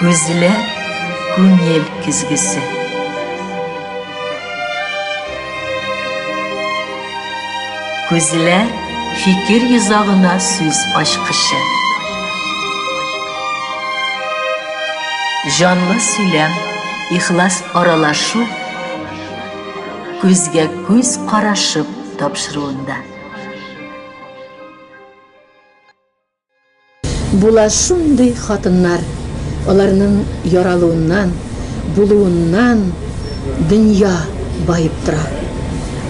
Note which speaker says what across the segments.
Speaker 1: Көзілер күңел күзгісі. Көзілер fikir yüzağına söz aşkışı. Canlı söylem, ihlas aralaşıp, көзге көз қарашып тапшыруында.
Speaker 2: Була шундый хатыннар, оларның яралуыннан, булуыннан дөнья байып тора.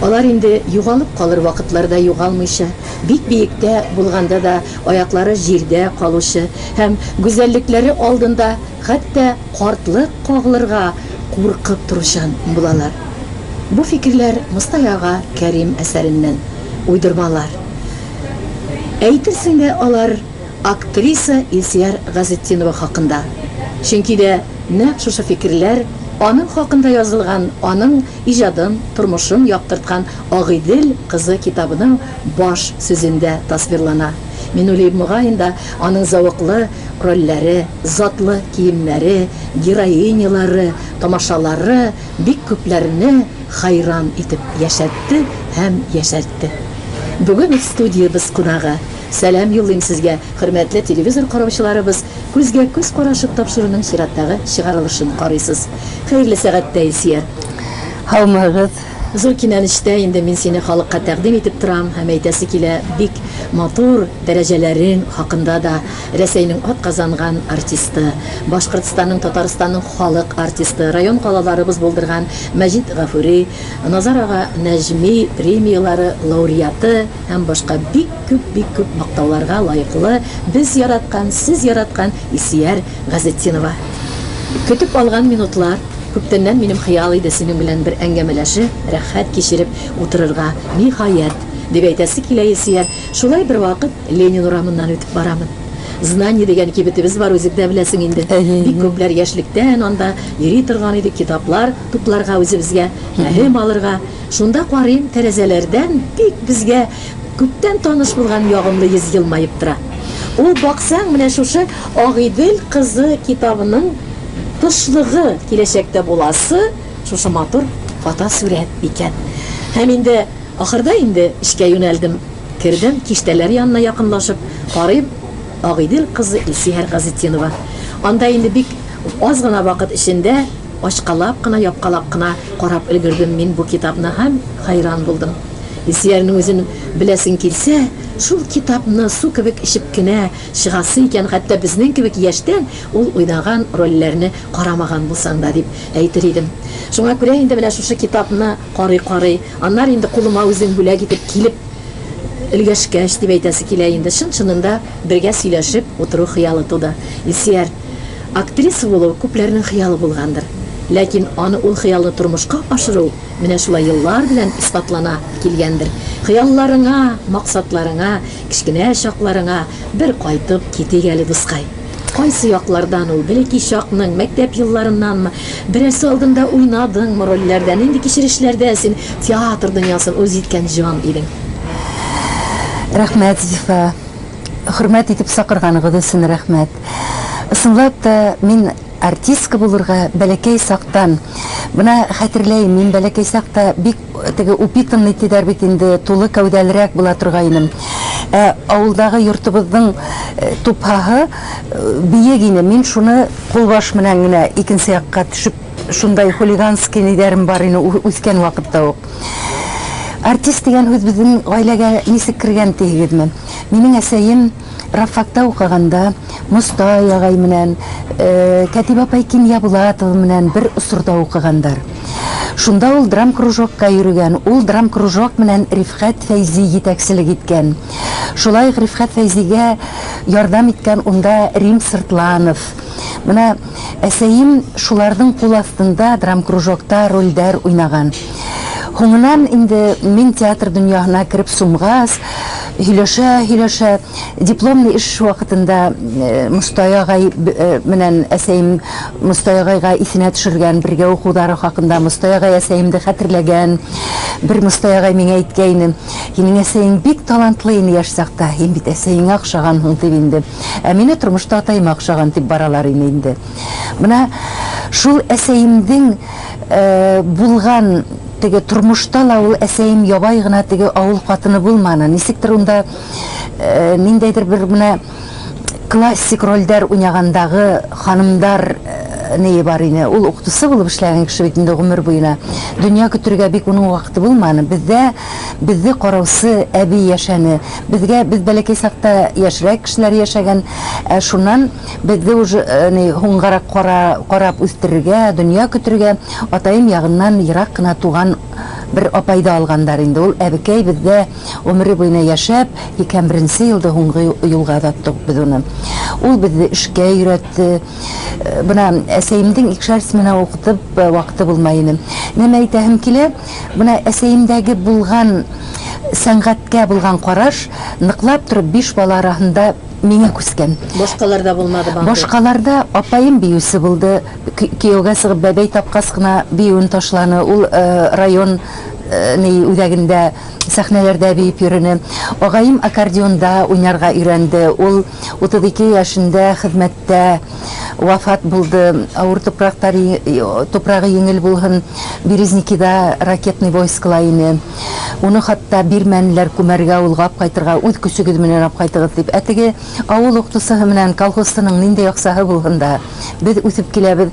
Speaker 2: Алар инде югалып калыр вакытларда югалмыйча, бик биектә булганда да аяклары җирдә калучы һәм гүзәллекләре алдында хәтта картлык кагылырга куркып туручан булалар. Бу фикерләр Мостаяга Кәрим әсәреннән уйдырмалар. Әйтерсең дә алар актриса Илсияр Газетдинова хакында. Чөнки дә нәкъ шушы фикерләр аның хакында язылган, аның иҗадын, тормышын яктырткан Агыйдел кызы китабының баш сүзендә тасвирлана. Мин уйлыйм, мөгаен да аның зауыклы рольләре, затлы киемнәре, героинялары, тамашалары бик күпләрне хайран итеп яшәтте һәм яшәтте. Бүген студиябыз кунагы. Сәлам юллыйм сезгә, хөрмәтле телевизор караучыларыбыз. Күзгә күз карашып тапшыруның чираттагы чыгарылышын карыйсыз. Хәерле сәгатьтә, Илсияр.
Speaker 3: Һаумыгыз.
Speaker 2: Зур кинәнештә инде мин сине халыкка тәкъдим итеп торам һәм әйтәсе килә бик матур дәрәҗәләрең хакында да. Рәсәйнең атказанган артисты, Башкортстанның, Татарстанның халык артисты, район калаларыбыз булдырган Мәҗит Гафури, Назар ага Нәҗми премиялары лауреаты һәм башка бик күп мактауларга лаеклы без яраткан, сез яраткан Илсияр Газетдинова. Көтеп алган минутлар күптәннән минем хыял иде синең белән бер әңгәмәләшеп, рәхәт кичереп утырырга. Ниһаять, дип әйтәсе килә Илсияр. Шулай бер вакыт Ленин урамыннан үтеп барамын. Знание дигән кибетебез бар, үзеңдә беләсең инде. Бик күпләр яшьлектән анда йөри торган иде, китаплар тупларга үзебезгә, һәм алырга. Шунда карыйм, тәрәзәләрдән бик безгә күптән таныш булган ягымлы йөз елмаеп тора. Ул баксаң, менә шушы Агыйдел кызы китабының тышлыгы киләчәктә буласы шушы матур фотосурәт икән. Һәм инде ахырда инде эшкә юнәлдем. Кердем, киштәләр янына якынлашып, карыйм, Агыйдел кызы Илсияр Газетдинова. Анда инде бик аз гына вакыт эчендә ачкалап кына, япкалап кына карап өлгердем мин бу китапны һәм хайран булдым. Илсиярның үзен беләсең килсә, шул китапны су кебек ичеп кенә чыгасы икән, хәтта безнең кебек яшьтән ул уйнаган рольләрне карамаган булсаң да дип әйтер идем. Шуңа күрә инде менә шушы китапны карый, аннар инде кулыма үзең бүләк итеп килеп өлгәшкәч дип әйтәсе килә инде. Чын-чынында бергә сөйләшеп утыру хыялы туды. Илсияр, актриса булу күпләрнең хыялы булгандыр. Ләкин аны ул хыялны тормышка ашыру менә шулай еллар белән исбатлана килгәндер. Хыялларыңа, максатларыңа, кичкенә чакларыңа бер кайтып китик әле, дускай. Кайсы яклардан ул, бәлки чакның мәктәп елларыннанмы, берәрсе алдында уйнадыңмы рольләрдә, нинди кичерешләрдә син театр дөньясын үз иткән җан идең?
Speaker 3: Рәхмәт, Зифа. Хөрмәт итеп сакырганыгыз өчен рәхмәт. Ысынлап та мин артистка булырга бәләкәй сактан. Бuna хәтерләйм, мин бәләкәй сакта бик теге упитанный тидәр бит инде, тулы кәүдәлерәк була торгайным. Авылдагы йортыбызның тупһаһы биек ине. Мин шуны кулбаш менән генә икенче якка төшеп, шундай хулиганский нидәрем бар ине үскән вакытта ук. Артист дигән һүз безнең гаиләгә нисек кергән тигезме? Минем әсәем Рафакта укыганда Мостай агай менән, Кәтибә апай Киния Булатова менән бер усурда укыгандар. Шунда ул драм кружокка йөргән, ул драм кружок менән Рифхәт Фәйзи җитәкчелек иткән. Шулай Рифхәт Фәйзигә ярдәм иткән унда Рим Сыртланов. Менә әсәем шуларның кул астында драм кружокта рольдәр уйнаган. Һуңынан инде мин театр дөньяһына кирип сумгас, һөйләшә, дипломный эш вакытында Мостай агай менән әсәем Мостай агайга исенә төшергән, бергә укулары хакында Мостай агай әсәемне хәтерләгән. Бер Мостай агай миңа әйткәйне, "Һинең әсәең бик талантлы ине яшь сакта, һин бит әсәең акшаган һуң" дип инде. Мине тормышта атайым акшаган дип баралар инде. Менә шул әсәемдең булган теге тормышта ла ул әсәем ябай гына теге авыл хатыны булманы. Нисектер унда ниндәйдер бер менә классик рольдәр уйнагандагы ханымдар не бар ине. Ул укытучы булып эшләгән кеше бит инде гомер буена. Дөнья көтәргә бик уның вакыты булманы. Бездә караусы әби яшәне. Без бәләкәй сакта яшьрәк кешеләр яшәгән. Шуннан бездә уже хуңгарак карап үстерергә, дөнья көтәргә атайым ягыннан ерак кына туган бер апайда алгандар инде. Ул әбекәй бездә гомере буена яшәп, 2001 елда хуңгы юлга аттык без уны. Ул безне эшкә өйрәтте. Бuna әсәйемдең икешәр смена укытып вакыты булмай иде. Нәмә әйтәһем килә, бuna әсәйемдәге булган сәнгатькә булган караш ныклап торып 5 бала арасында миңа күскән.
Speaker 2: Башкаларда булмады баңды.
Speaker 3: Башкаларда апайым биюсе булды. Кияүгә сыгып бәбәй тапкас кына биюен ташланы. Ул район үзәгендә сәхнәләрдә биеп йөрүне. Агайым аккордеонда уйнарга өйрәнде. Ул 32 яшендә хезмәттә вафат булды. Авыр тупрагы еңел булган Березникида ракетный войскалар ине. Уны хатта бирмәнләр күмәргә улгап кайтырга, үз көчегез менән ап кайтыгыз дип. Әтеге авыл укытучысы менән колхозның нинди яхсаһы булганда без үсеп киләбез.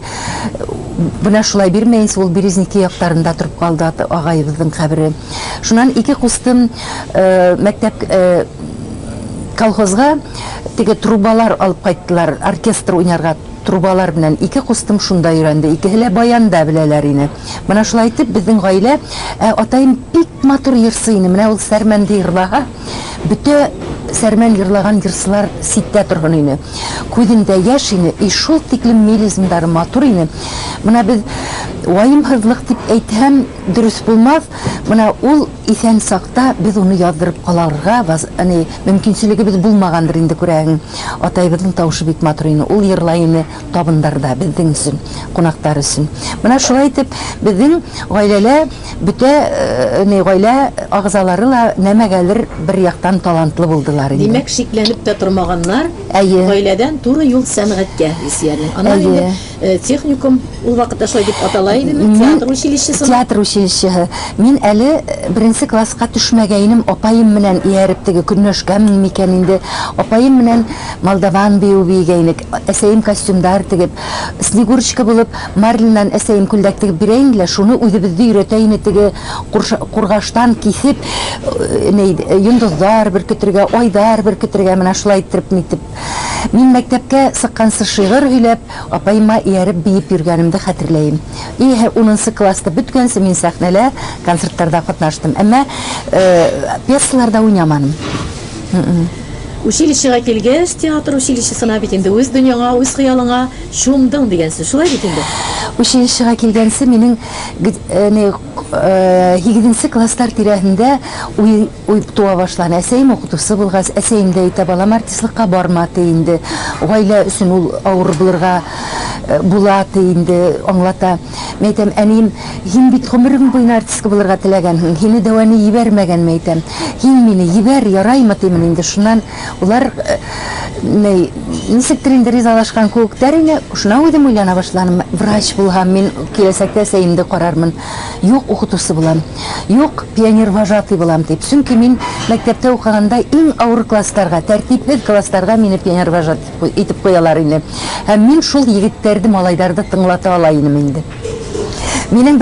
Speaker 3: Бuna шулай бирмәйенс, ул Березники яктарында торып калды агайыбызның кабере. Шуннан ике кустым мәктәп колхозга теге трубалар алып кайттылар, оркестр уйнарга трубалар белән. Ике кустым шунда өйрәнде. Икеһе баянда беләләр ине. Менә шулай итеп безнең гаилә атайым бик матур йырсый ине. Менә ул сәрмәнде йырлага, бүтә сәрмән йырлаган йырсылар ситтә торган ине. Күзендә яшь ине, шул тиклем мелизмдары матур ине. Менә без ваимһызлык дип әйтһәм дөрес булмас. Менә ул исән сакта без уны яздырып каларга, мөмкинчелегебез булмагандыр инде күрәгең. Атайыбызның тавышы бик матур ине. Ул йырлай ине табындарда безнең өчен, кунаклар өчен. Менә шулай итеп безнең гаиләлә бүтә гаилә агзалары ла нәмәгәлер бер яктан талантлы булдылар инде.
Speaker 2: Димәк, шикләнеп тә тормаганнар. Гаиләдән туры юл сәнгатькә исәрлек. Аннан инде техникум ул вакытта шулай дип атала идеме? Театр училищесы.
Speaker 3: Театр училищеһы. Мин әле 1 класска төшмәгәйнем, апайым менән ияреп теге көнләшкәнмен микән инде. Апайым менән Молдаван бию бигәйнек. Әсәем костюмдар тегеп, Снегурочка булып, Марлиннан әсәем күлдәк тегеп бирә инде. Шуны үзебездә өйрәтә ине теге кургаштан кисеп, йондызлар бер көтергә, айдар бер көтергә, менә шулай итеп нитеп. Мин мәктәпкә сыккансы шигырь һөйләп, апайыма ияреп биеп йөргәнемне хәтерләйм. 10 класста беткәнсе мин сәхнәлә, концертларда катнаштым. Әмма пьесаларда уйнамадым.
Speaker 2: Училищега килгәч, театр училищесына бит инде үз дөньяңа, үз хыялыңа чумдың дигәнсе. Шулай бит инде.
Speaker 3: Училищега килгәнсе минең 8 класслар тирәһендә уй туа башланы. Әсәем укытучысы булгач, әсәем дә әйтә, балам артистлыкка бармады инде. Гаилә өчен ул авыр булырга була инде, аңлата. Мен әйтәм, әнием, һин бит гомерең буена артистка булырга теләгәнһең. Һине дәваны ебәрмәгән әйтәм. Һин мине ебәр, яраймы тимен инде. Шуннан улар нисектер инде ризалашкан күктәр ине. Шуна үдем уйлана башланым. Врач булган, мин киләсәктә әсәемне карармын. Юк, укытучысы булам. Юк, пионер вожатый булам дип. Чөнки мин мәктәптә укыганда иң авыр классларга, тәртипһез классларга мине пионер вожатый итеп куялар иде. Һәм мин шул егетләрне, малайларны тыңлата ала идем инде. Минең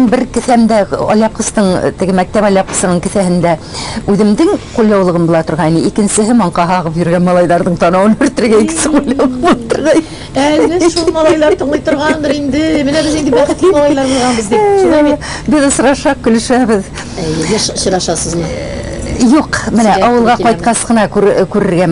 Speaker 3: бер кесәмдә аляпкыстың, теге мәктәп аляпкысының кесәһендә үземнең кулъяулыгым була торган. Икенчесе манка хагып йөргән малайларның танавын өртергә икесе кулъяулык булып торган.
Speaker 2: Әлбәттә шул малайлар тыңлый торгандыр инде. Менә без инде бәхетле малайлар булганбыз дип. Шулай бит.
Speaker 3: Без сырашак көлешәбез.
Speaker 2: Шырашасызмы?
Speaker 3: Юк, менә авылга кайткас кына күрергә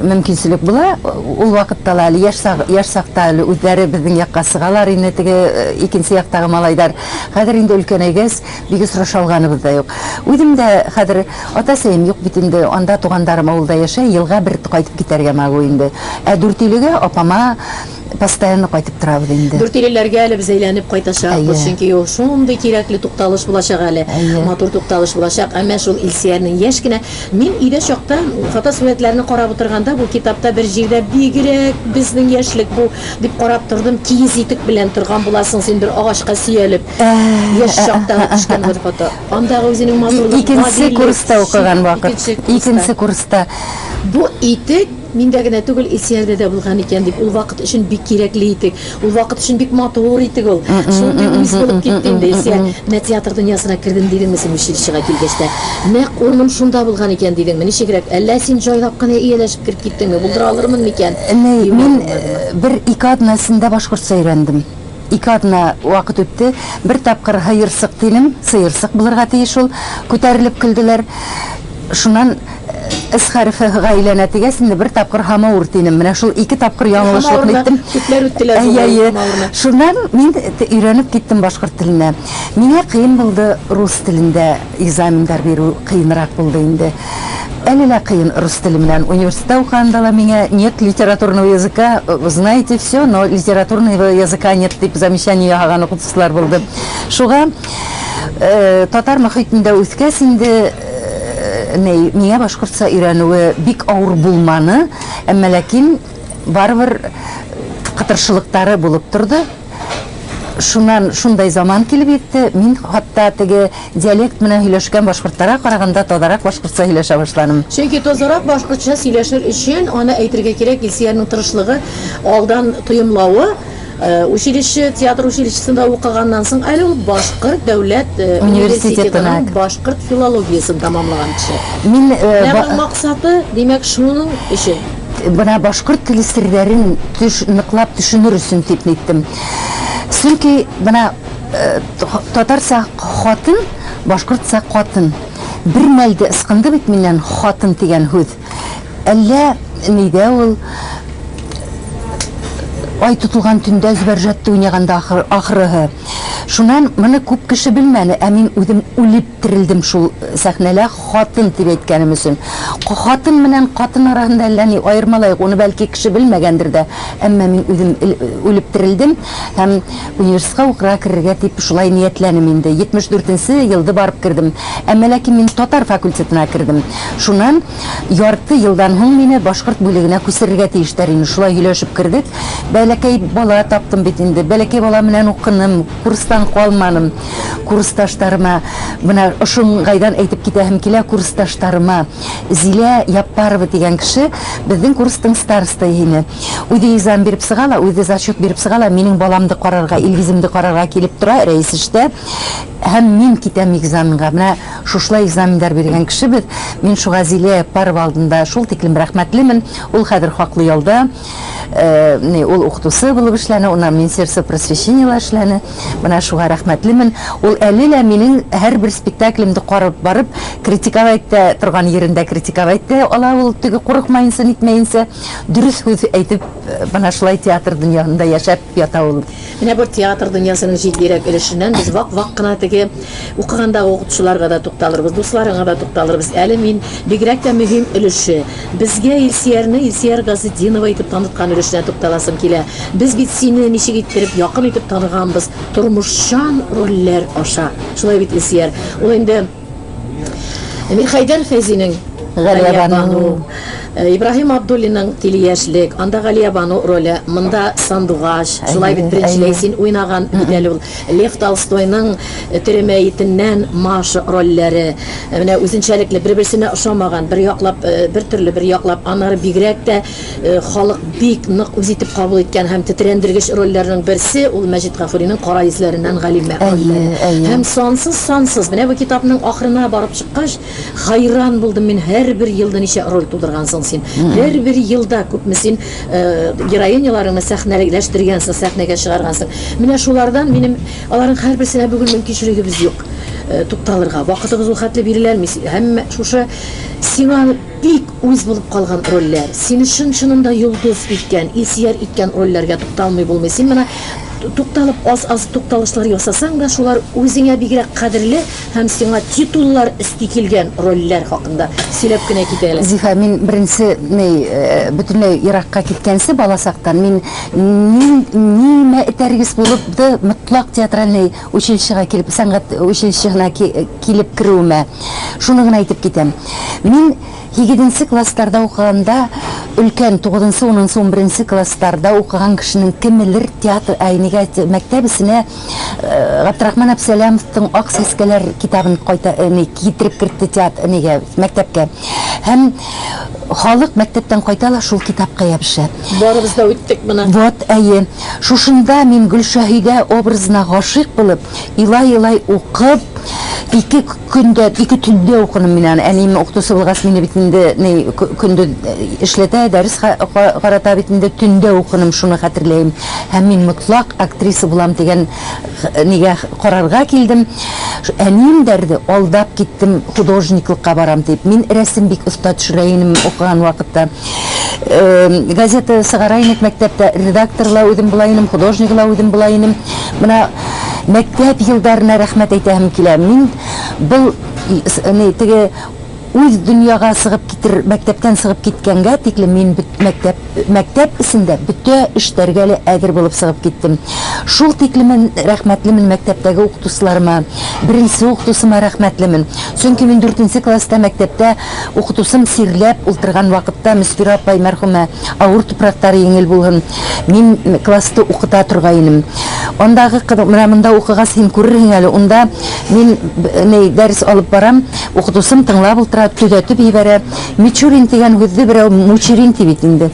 Speaker 3: мөмкинчелек була. Ул вакытта ла яшь сакта үзләре безнең якка сыгалар инде, теге икенче яктагы малайдар. Хәзер инде өлкәнәйгәс, бигез сорашалганыбыз да юк. Үзем дә хәзер ата-сәем юк бит инде, анда тугандарым авылда яшәй, елга бер кайтып китәргә магу инде. 4 илгә апама постоянно кайтып торабыз инде.
Speaker 2: Дүртилеләргә әле без әйләнеп кайтачакбыз, чөнки ул шундый кирәкле тукталыш булачак әле. Матур тукталыш булачак. Әмма шул Илсиярның яшь кенә мин өйдә чакта фотосурәтләрне карап утырганда бу китапта бер җирдә бигрәк безнең яшьлек бу дип карап тордым. Киез итек белән торган буласың син бер агачка сөялеп. Яшь чакта төшкән бер фото. Андагы үзенең матурлыгы.
Speaker 3: Икенче курста укыган вакыт. Икенче курста.
Speaker 2: Бу итек миндә генә түгел Илсиярдә дә булган икән дип, ул вакыт өчен бик кирәкле итек. Ул вакыт өчен бик матур итек ул. Шундый үз булып китте инде Илсияр. Менә театр дөньясына кирдем дидеңме син училищега килгәчтә? Нәкъ урыным шунда булган икән дидеңме? Ничегрәк? Әллә син җайлап кына ияләшеп кирип киттеңме? Булдыра алырмын микән?
Speaker 3: Мин бер ике аднасында башкортча өйрәндем. Ике адна вакыт үтте. Бер тапкыр хайырсык тилем, сыйырсык булырга тиеш ул. Күтәрелеп көлделәр. Шуннан С хәрефе гаиләнә тигәсендә бер тапкыр Хамаур тинем. Менә шул ике тапкыр яңлышлык иттем.
Speaker 2: Күпләр үттеләр
Speaker 3: Хамаурны. Шуннан мин өйрәнеп киттем башкорт теленә. Миңа кыен булды рус телендә экзаменнар бирү, кыенрак булды инде. Әле лә кыен рус теле белән. Университетта укганда ла миңа нет литературного языка, вы знаете все, но литературного языка нет дип замечание яһаган укытучылар булды. Шуга татар мөхитендә үскәс инде миңа башкортча өйрәнүе бик авыр булманы, әмма ләкин барыбер кытыршылыктары булып торды. Шуннан шундай заман килеп итте, мин хатта теге диалект менән һөйләшкән башкортларга караганда тозарак башкортча һөйләшә башладым.
Speaker 2: Чөнки тозарак башкортча сөйләшер өчен аны әйтергә кирәк Илсиярның тырышлыгы, алдан тоемлавы. Училище, театр училищесында укыганнан соң әле ул Башкорт дәүләт университетының башкорт филологиясын тамамлаган кеше.
Speaker 3: Мин
Speaker 2: максаты, димәк, шуның өчен.
Speaker 3: Бына башкорт теле серләрен ныклап төшенер өчен дип әйттем. Чөнки бына татарча хатын, башкортча катын. Бер мәлдә ысқынды бит миннән хатын дигән һүз. Әллә нидә ул ай тутылган төндә зибәрҗәтте уйнаганда ахырыһы. Шуннан моны күп кеше белмәне, ә мин үзем үлеп тирелдем шул сәхнәлә хатын дип әйткәнем өчен. Хатын менән катын арасында әллә ни аермалай, уны бәлки кеше белмәгәндер дә, әмма мин үзем үлеп тирелдем һәм университетка укырга керергә дип шулай ниятләнем инде. 74нче елда барып кирдем. Әмма ләкин мин татар факультетына кирдем. Шуннан ярты елдан һуң мине башкорт бүлегенә күсерергә тиештәр инде. Шулай һөйләшеп кирдек. Бәләкәй бала таптым бит инде. Бәләкәй бала менән укыным, курстан калманым. Курсташтарыма менә ошуңгайдан әйтеп китәһем килә курсташтарыма. Зилә Яппарова дигән кеше безнең курстың старосты ине. Үзе экзамен биреп сыгала, үзе зачет биреп сыгала, минең баламды карарга, Илгиземне карарга килеп тора рәисештә. Һәм мин китәм экзаменга. Менә шушлай экзамендар биргән кеше бит. Мин шуга Зилә Яппарова алдында шул тиклем рәхмәтлемен. Ул хәзер хаклы ялда. Ул укытучы булып эшләне, уннан Министерство просвещения эшләне. Менә шуга рәхмәтлемен. Ул әле лә минең һәрбер спектаклемне карап барып, критиковать торган yerендә критиковать ала, ул теге курыкмаенча, нитмәенчә дөрес һүз әйтеп, менә шулай театр дөньясында яшәп ята ул.
Speaker 2: Менә бу театр дөньясының җитдирәк өлешеннән без вак кына теге укыгандагы укытучыларга да тукталырбыз, дусларыңа да тукталырбыз. Әле мин бигрәк тә мөһим өлеше. Безгә Илсияр Газетдинова итеп таныткан өлешенә тукталасым килә. Без бит сине ничек иттереп якын итеп таныганбыз, тормышчан рольләр аша. Шулай бит Илсияр. Ул инде Мирхәйдәр Фәйзинең Галия Бану, Ибраһим Абдуллинның Тилияшлек, анда Галия Бану роле, монда Сандугаш, шулай бит беренчеләй син уйнаган бит ул. Лев Толстойның Теремәйтеннән Маша рольләре, менә үзенчәлекле бер-берсенә ошамаган, бер яклап, бер төрле бер яклап, аннары бигрәк тә халык бик нык үз итеп кабул иткән һәм тетрәндергеч рольләрнең берсе ул Мәҗит Гафуриның Кара йөзләреннән Галимә рольләре. Һәм сансыз менә бу китапның ахырына барып чыккач, хайран булдым мин. Һәрбер елда ничә роль тудыргансың син. Һәрбер елда күпме син героиняларыңны сәхнәләштергәнсең, сәхнәгә чыгаргансың. Менә шулардан минем аларның һәрберсенә бүген мөмкинчелегебез юк. Тукталырга вакытыбыз ул хәтле биреләлми. Һәм шушы сиңа бик үз булып калган рольләр, сине чын-чынында йолдыз иткән, Илсияр иткән рольләргә тукталмый булмый. Син менә тукталып аз тукталышлар ясасаң да, шулар үзеңә бигрәк кадерле һәм сиңа титуллар өсти килгән рольләр хакында сөйләп кенә китәләр.
Speaker 3: Зифа, мин беренче бөтенләй еракка киткәнсе баласактан мин нимә этәргез булып да мотлак театральный училищега килеп, сәнгать училищесына килеп керүемә шуны гына әйтеп китәм. Мин 7нче классларда укыганда, өлкән 9нчы, 10нчы, 11нче классларда укыган кешенең кемелер театр әйнигә мәктәбесенә Габдрахман Абсәләмовтың Ак сәскәләр китабын китереп кертте театр мәктәпкә. Һәм халык мәктәптән кайтала шул китапка ябыша.
Speaker 2: Барыбыз да үттек моны.
Speaker 3: Вот, әйе. Шушында мин Гөлшәһидә образына гашыйк булып, илай укып, 2 төндә укыным мин аны. Әнием укытучы булгач мине бит инде көндә эшләтә, дәрес карата бит инде төндә укыным, шуны хәтерләйм. Һәм мин мотлак актриса булам дигән нигә карарга килдем. Әнием дәрде, алдап киттем, художниклыкка барам дип. Мин рәсем бик оста төшерәйнем укыган вакытта. Газета сыгарайнык мәктәптә редакторла үзем булайным, художникла үзем булайным. Менә мәктәп елдарына рәхмәт әйтәм килә. Мин был теге үз дөньяга сыгып китер, мәктәптән сыгып киткәнгә тиклем мин мәктәп исендә бүтә эшләргә әзер булып сыгып киттем. Шул тиклем рәхмәтлемен мәктәптәге укытучыларыма, беренче укытучыма рәхмәтлемен. Чөнки мин 4нче класста мәктәптә укытучым сирләп ултырган вакытта Мөсфирә апай мәрхүмә авыр тупрактары еңел булган. Мин класста укыта торгайным. Ондагы менә монда укыгас син күрерһең әле. Онда мин дәрес алып барам, укытучым тыңлап ултыра, төзәтеп ибәрә. Мичурин дигән һүзне берәү Мучирин дип инде.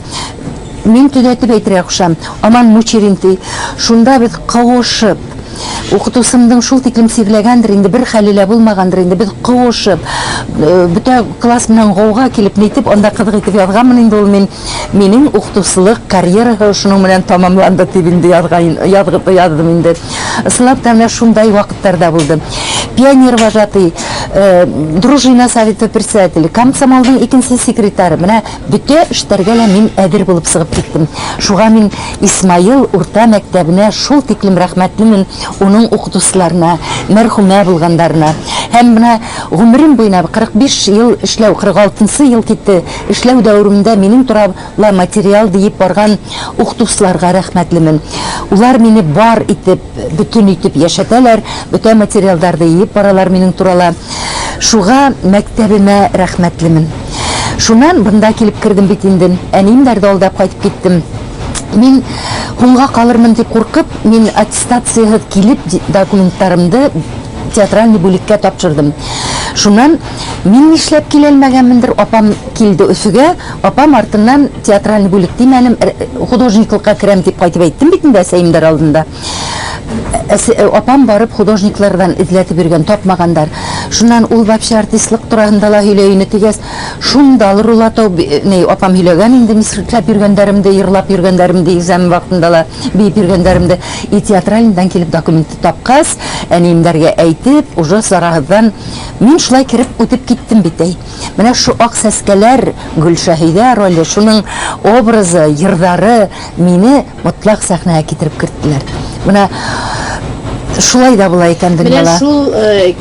Speaker 3: Мин төзәтеп әйтергә кушам. Аман Мучирин ди. Шунда без кавышып, укытучымдың шул тиклем сирләгәндер инде, бер хәлилә булмагандыр инде. Без кавышып, бүтән класс менән гауга килеп нитеп, анда кызык итеп язганмын инде ул минең укытучылык карьерага шуның белән тамамланды дип инде яздым инде. Ысынлап та шундай вакытларда булды. Пионер вожатый, дружина совета председателе, комсомолдың 2нче секретары. Менә бүтә эшләргә мин әзер булып сыгып киттем. Шуга мин Исмаил урта мәктәбенә шул тиклем рәхмәтлемен, уның укытучыларына, мәрхүмә булгандарына. Һәм менә гомерем буена 45 ел эшләү, 46нчы ел китте. Эшләү дәвремендә минем турында материал диеп барган укытучыларга рәхмәтлемен. Улар мине бар итеп, бүтән итеп яшәтәләр, бүтән материалларны еп баралар минең турала. Шуга мәктәбемә рәхмәтлемен. Шуннан бында килеп кердем бит инде. Әнием дәрде алдап кайтып киттем. Мин һуңга калырмын дип куркып, мин аттестациягә килеп документларымды театральный бүлеккә тапшырдым. Шуннан мин нишләп килә алмаганмындыр, апам килде Өфөгә, апам артыннан театральный бүлек димәлем, художниклыкка керәм дип кайтып әйттем бит инде Сәймдар алдында. Апам барып художниклардан эзләтеп йөргән, тапмагандар. Шуннан ул вообще артистлык турында ла һөйләйне тигәс, шунда рулатау апам һөйләгән инде, нишләп йөргәннәремде, йырлап йөргәннәремде, экзамен вакытында ла биеп йөргәннәремде. Театральныйдан килеп документты тапкас, әниемдәргә әйтеп, уже сараһыдан мин шулай кирип үтеп киттем бит әй. Менә шу ак сәскәләр, Гөлшәһидә роле, шуның образы, йырдары мине мотлак сәхнәгә китереп керттеләр. Менә шулай да була икән дөньяда.
Speaker 2: Менә шул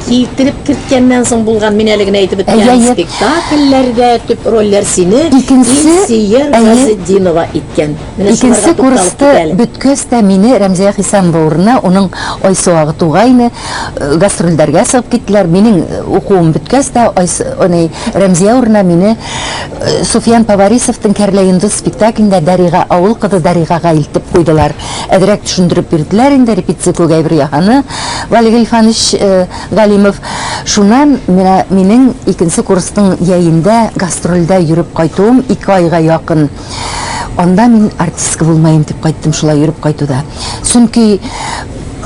Speaker 2: китереп керткәннән соң булган, мин әле генә әйтеп беткән спектакльләрдә төп рольләр сине Илсөяр Газетдинова иткән.
Speaker 3: Икенче курста бөткәс тә мине Рәмзия Хисамова урынына, уның Айсуагы тугайны, гастрольләргә сыгып киттеләр. Минең укуым бөткәс тә Рәмзия урынына мине Суфиян Поварисовтың Кәрләйендә спектаклендә Дарига, авыл кызы Даригага илтеп куйдылар. Әдрәк төшендереп бирделәр инде, репетиция күгәйбер яһаны. Валик Ильфанович Галимов. Шуннан минең икенче курстың яйында гастрольдә йөреп кайтуым 2 айга якын. Анда мин артистка булмайым дип кайттым, шулай йөреп кайтуда. Чөнки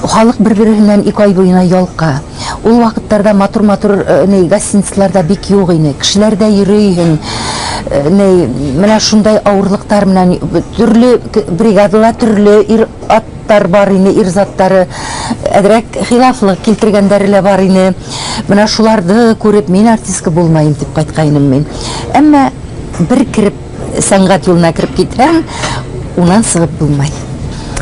Speaker 3: халык бер-береннән 2 ай буена ялка. Ул вакытларда матур-матур гостиницаларда бик юк ине. Кешеләр дә йөрөйһең. Менә шундай авырлыктар менән төрле бригадалар, төрле аттар бар ине, ирзаттары, әдрәк хилафлык килтергәндәре лә бар ине. Менә шуларды күреп мин артистка булмайым дип кайткайным мин. Әмма бер кирип сәнгать юлына кирип китһәң, унан сыгып булмай.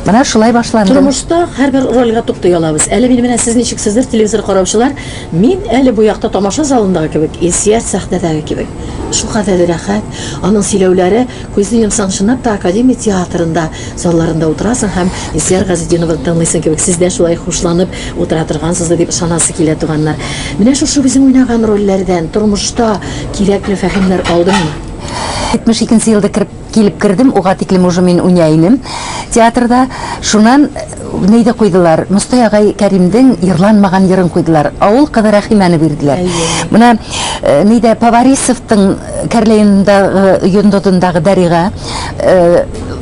Speaker 3: Менә шулай башланды.
Speaker 2: Тормышта һәрбер рольгә туктый алабыз. Әле мин менә сез ничексездер, телевизор караучылар, мин әле бу якта тамаша залындагы кебек, Илсияр сәхнәдәге кебек. Шул кадәр рәхәт, аның сөйләүләре күзне йомсаң чынлап та Академия театрында, залларында утырасың һәм Илсияр Газетдиновны тыңлыйсың кебек, сез дә шулай хушланып утыра торгансыз дип ышанасы килә туганнар. Менә шушы безнең уйнаган рольләрдән тормышта кирәкле фәһемнәр алдыңмы?
Speaker 3: 72 елда килеп кердем, уга тиклем уже мин уйнайным театрда. Шуннан нейді куйдылар? Мостай агай Кәримдең йырланмаган йырын куйдылар. Авыл кызы Рәхимәне бирделәр. Менә нейді Поварисовтың Кәрләйендәге йондодындагы Дарига,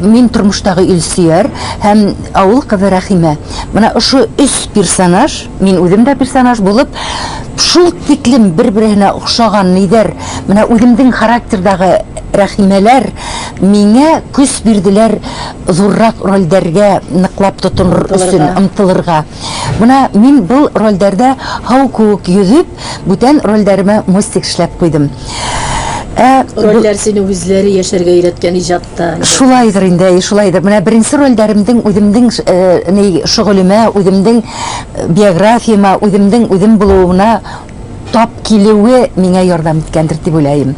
Speaker 3: мин тормыштагы Илсияр һәм авыл кызы Рәхимә. Менә ошо 3 персонаж, мин үзем дә персонаж булып, шул тиклем бер-беренә охшаган нидер, менә үземнең характердагы Рәхимәләр миңа күз бирделәр зуррак рольдәргә ныклап тотыныр өчен ымтылырга. Менә мин бу рольдәрдә һау күк йөзеп, бүтән рольдәремә мостик эшләп куйдым.
Speaker 2: Рольләр сине үзләре яшәргә өйрәткән иҗатта.
Speaker 3: Шулайдыр инде, шулайдыр. Менә беренче рольдәремнең үземнең шөгылемә, үземнең биографияма, үзем булуына тап килүе миңа ярдәм иткәндер дип уйлыйм.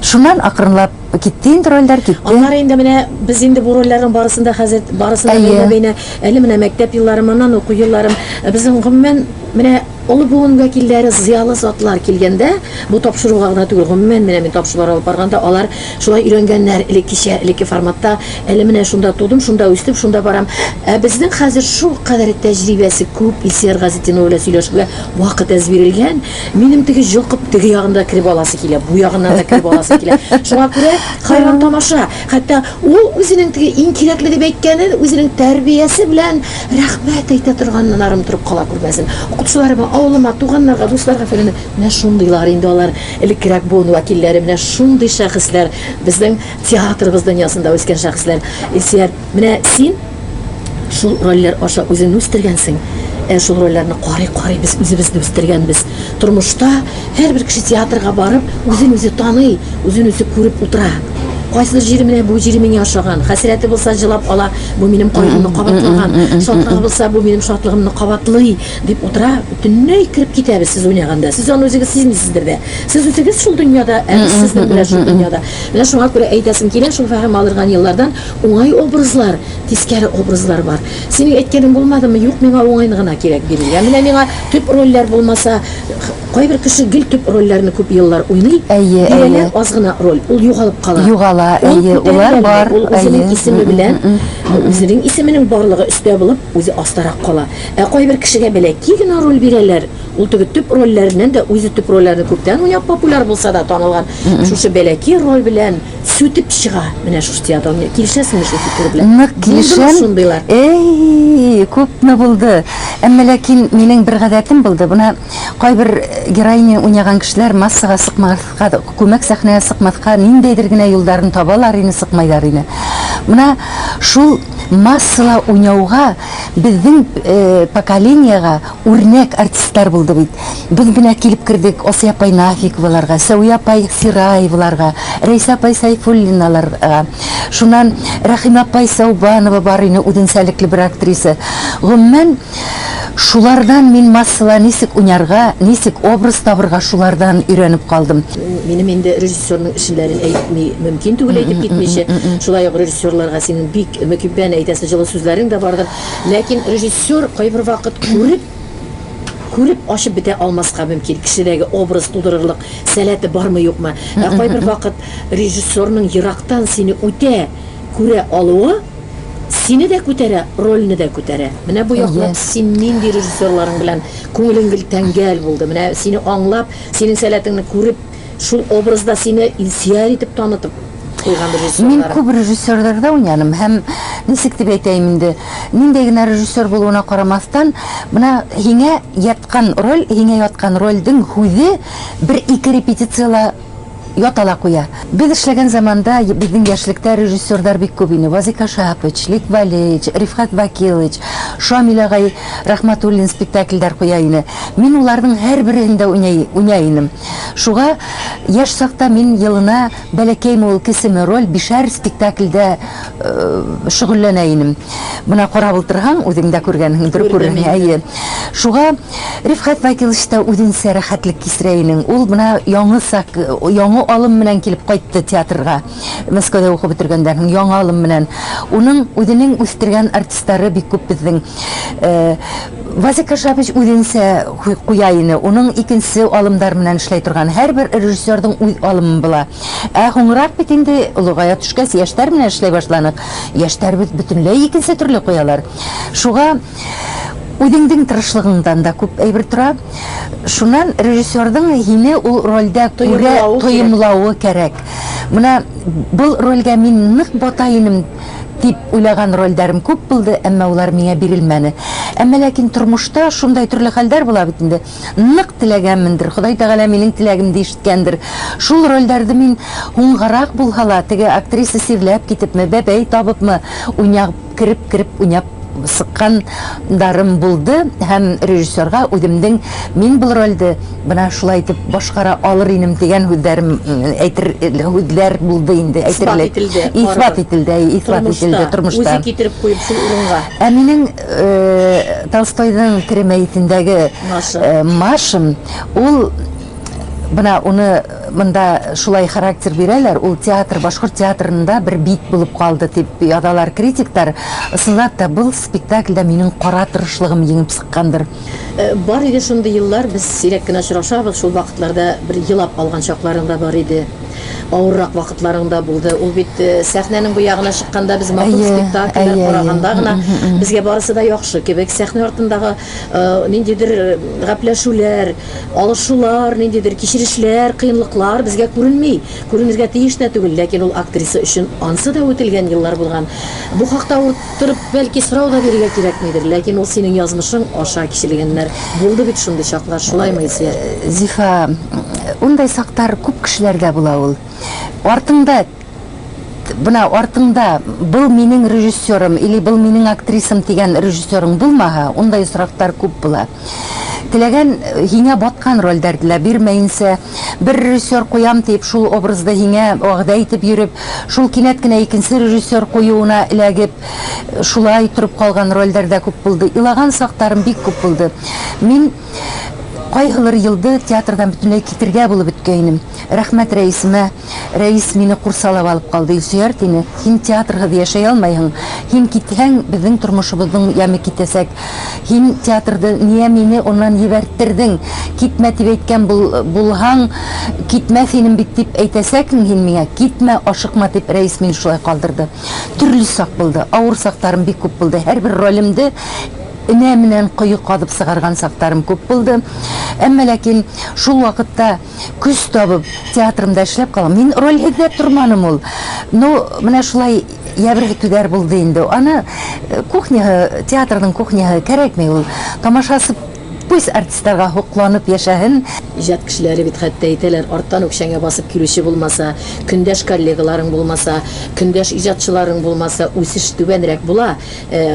Speaker 3: Шуннан акрынлап китте инде рольләр, китте.
Speaker 2: Аннар инде менә без инде бу рольләрнең барысында хәзер бәйнә әле менә мәктәп елларымнан, уку елларым безнең гомумән менә олы буын вәкилләре, зыялы затлар килгәндә, бу тапшыруга гына түгел, гомумән менә мин тапшырулар алып барганда, алар шулай өйрәнгәннәр, элекке форматта, әле менә шунда тудым, шунда үстем, шунда барам. Безнең хәзер шул кадәр тәҗрибәсе күп, Илсияр Газетдинов белән сөйләшергә вакыт әз бирелгән. Минем теге җылкып теге ягында кирип аласы килә, бу ягыннан да кирип аласы килә. Шуңа күрә хайран тамаша. Хәтта ул үзенең теге иң кирәкле дип әйткәнен, үзенең тәрбиясе белән рәхмәт әйтә торганнан арым торып кала күрмәсен. Укытучыларыма, авылыма, туганнарга, дусларга фәлән, менә шундыйлар инде алар, элеккерәк буын вәкилләре, менә шундый шәхесләр, безнең театрыбыз дөньясында үскән шәхесләр. Илсияр, менә син шул рольләр аша үзеңне үстергәнсең. Шул рольләрне карый, без үзебезне үстергәнбез. Тормышта һәрбер кеше театрга барып, үзен-үзе таный, үзен-үзе күреп утыра. Кайсы җире менә бу җире миңа ошаган, хәсрәте булса җылап ала, бу минем кайгымны кабатлаган, шатлыгы булса бу минем шатлыгымны кабатлый дип утыра, төннәй кирип китәбез сез уйнаганда. Сез аны үзегез сизмисездер дә. Сез үзегез шул дөньяда, сезнең белән шул дөньяда. Менә шуңа күрә әйтәсем килә, шул фәһем алырган еллардан уңай образлар, тискәре образлар бар. Синең әйткәнең булмадымы? Юк, миңа уңайны гына кирәк бирергә. Менә миңа төп рольләр булмаса, кайбер кеше гел төп рольләрне күп еллар уйный, бирәләр аз гына роль, ул югалып кала.
Speaker 3: Улар бар,
Speaker 2: үзенең исеме белән, үзенең исеменең барлыгы өстә булып, үзе астарак кала. Кайбер кешегә бәләки генә роль бирәләр. Ул теге төп рольләрнән дә үзе төп рольләрне күптән уйнап популяр булса да танылган. Шушы бәләки роль белән сүтеп чыга. Менә шушы театрны килешәсеңме шул фикер белән?
Speaker 3: Нык килешәм. Күпме булды. Әмма ләкин минең бер гадәтем булды. Буна кайбер героиня уйнаган кешеләр массага сыкмаска, күмәк сәхнәгә сыкмаска ниндәйдер генә юлларын табалар ине, сыкмайлар ине. Менә шул массала уйнауга безнең поколениягә үрнәк артистлар булды бит. Без менә килеп кердек Осия апай Нафиковаларга, Сәвия апай Сираеваларга, Рәйсә апай Сайфуллиналарга. Шуннан Рәхимә апай Саубанова бар ине, үденсәлекле бер актриса. Гомумән шулардан мин массала нисек уйнарга, нисек образ табырга шулардан өйрәнеп калдым.
Speaker 2: Минем инде режиссерның эшләрен әйтми мөмкин түгел әйтеп китмичә. Шулай ук режиссерларга синең бик мөкиббән әйтәсе җылы сүзләрең дә бардыр. Ләкин режиссер кайбер вакыт күреп ашып бетә алмаска мөмкин. Кешедәге образ тудырырлык сәләте бармы юкмы? Кайбер вакыт режиссерның ерактан сине үтә күрә алуы сине дә күтәрә, рольне дә күтәрә. Менә бу яклап син нинди режиссерларың белән күңелең гел тәңгәл булды. Менә сине аңлап, синең сәләтеңне күреп, шул образда сине Илсияр итеп танытып куйган режиссерлар.
Speaker 3: Мин күп режиссерларда уйнаным һәм нисек дип әйтәм инде, ниндәй генә режиссер булуына карамастан, менә һиңә яткан рольдең үзе бер ике репетициялә ятала куя. Без эшләгән заманда безнең яшьлектә режиссерлар бик күп иде. Вазика Шапыч, Лик Валеевич, Рифхат Вакилович, Шамил агай Рахматуллин спектакльләр куя иде. Мин уларның һәрберендә уйный идем. Шуга яшь сакта мин елына бәләкәй мул кесеме роль 5 спектакльдә шөгыльләнә идем. Бuna карап утыргаң, үзең дә күргәнһеңдер, күргән. Шуга Рифхат Вакилович та үзенсә рәхәтлек кисрәйнең. Ул бuna яңы алым белән килеп кайтты театрга. Мәскәүдә укып бетергәндән соң яңа алым белән. Уның үзенең үстергән артистлары бик күп безнең. Вазика Шапыч үзенсә куяйны. Уның икенче алымдар белән эшләй торган һәрбер режиссерның үз алымы була. Хоңрак бит инде улыгая төшкәс яшьтәр белән эшләй башланык. Яшьтәр бөтенләй икенче төрле куялар. Шуга үзеңнең тырышлыгыңдан да күп әйбер тора. Шуннан режиссерның һине ул рольдә тоемлауы кирәк. Менә бу рольгә мин нык батайным дип уйлаган рольдәрем күп булды, әмма улар миңа бирелмәде. Әмма ләкин тормышта шундай төрле хәлләр була бит инде. Нык теләгәнмендер, Ходай Тәгалә минең теләгемне ишеткәндер. Шул рольләрдә мин хуңгарак булһала, теге актриса сирләп китепме, бәбәй табыпмы, уйнап кирип уйнап сыккандарым булды һәм режиссерга үземнең мин бу рольдә бына шулай итеп башкара алыр инем дигән һүзләр булды инде, әйтерлек. Исбат ителде тормышта.
Speaker 2: Үзе китереп куеп шул урынга.
Speaker 3: Ә минең Толстойның Керемәйтендәге Машым, ул бына уны монда шулай характер бирәләр, ул театр, башкорт театрында бер бит булып калды дип ядалар критиктар. Ысынлап та бу спектакльдә минең кара тырышлыгым еңеп сыккандыр.
Speaker 2: Бар иде шундый еллар, без сирәк кенә очрашабыз, шул вакытларда бер елап алган чакларым да бар иде. Авыррак вакытларында булды. Ул бит сәхнәнең бу ягына чыкканда без матур спектакльләр караганда гына безгә барысы да яхшы кебек. Сәхнә артындагы ниндидер гапләшүләр, алышулар, ниндидер кичерешләр, кыенлыклар безгә күренми. Күренергә тиеш тә түгел, ләкин ул актриса өчен ансы да үтелгән еллар булган. Бу хакта утырып бәлки сорау да бирергә кирәкмидер, ләкин ул синең язмышың аша кичелгәннәр. Булды бит шундый чаклар, шулаймы Илсөя?
Speaker 3: Зифа, ундай сактар күп кешеләрдә була ул. Артыңда был минең режиссерым или был минең актрисам дигән режиссерың булмаһа, ундай сорактар күп була. Теләгән һиңә баткан рольдәр дилә бирмәенсә, бер режиссер куям дип шул образда һиңә вәгъдә итеп йөреп, шул кинәт кенә икенче режиссер куюына эләгеп, шулай торып калган рольдәр дә күп булды. Илаган сактарым бик күп булды. Мин кайгылыр елды театрдан бөтенләй китергә булып беткәйнем. Рәхмәт рәисемә. Рәис мине курсалап алып калды. Илсөяр тине, һин театрда яшәй алмайһың. Һин китһәң, безнең тормышыбызның яме китәсәк. Һин театрда нигә мине оннан ебәрттердең? Китмә дип әйткән булһаң, китмә синең бит дип әйтәсәкң һин миңа. Китмә, ашыкма дип рәис мине шулай калдырды. Төрле сак булды. Авыр сактарым бик күп булды. Һәрбер ролемдә инә менән кыю кадып сыгарган сактарым күп булды. Әмма ләкин шул вакытта күз табып театрымда эшләп калам. Мин рольдә торманым ул. Менә шулай ябыр түгәр булды инде. Аны театрның кухняһы кирәкми ул. Тамашасы Пусть артистларга хукланып яшәһен.
Speaker 2: Иҗат кешеләре бит хәтта әйтәләр, арттан үкшәңгә басып килүче булмаса, көндәш коллегаларың булмаса, көндәш иҗатчыларың булмаса, үсеш түбәнрәк була.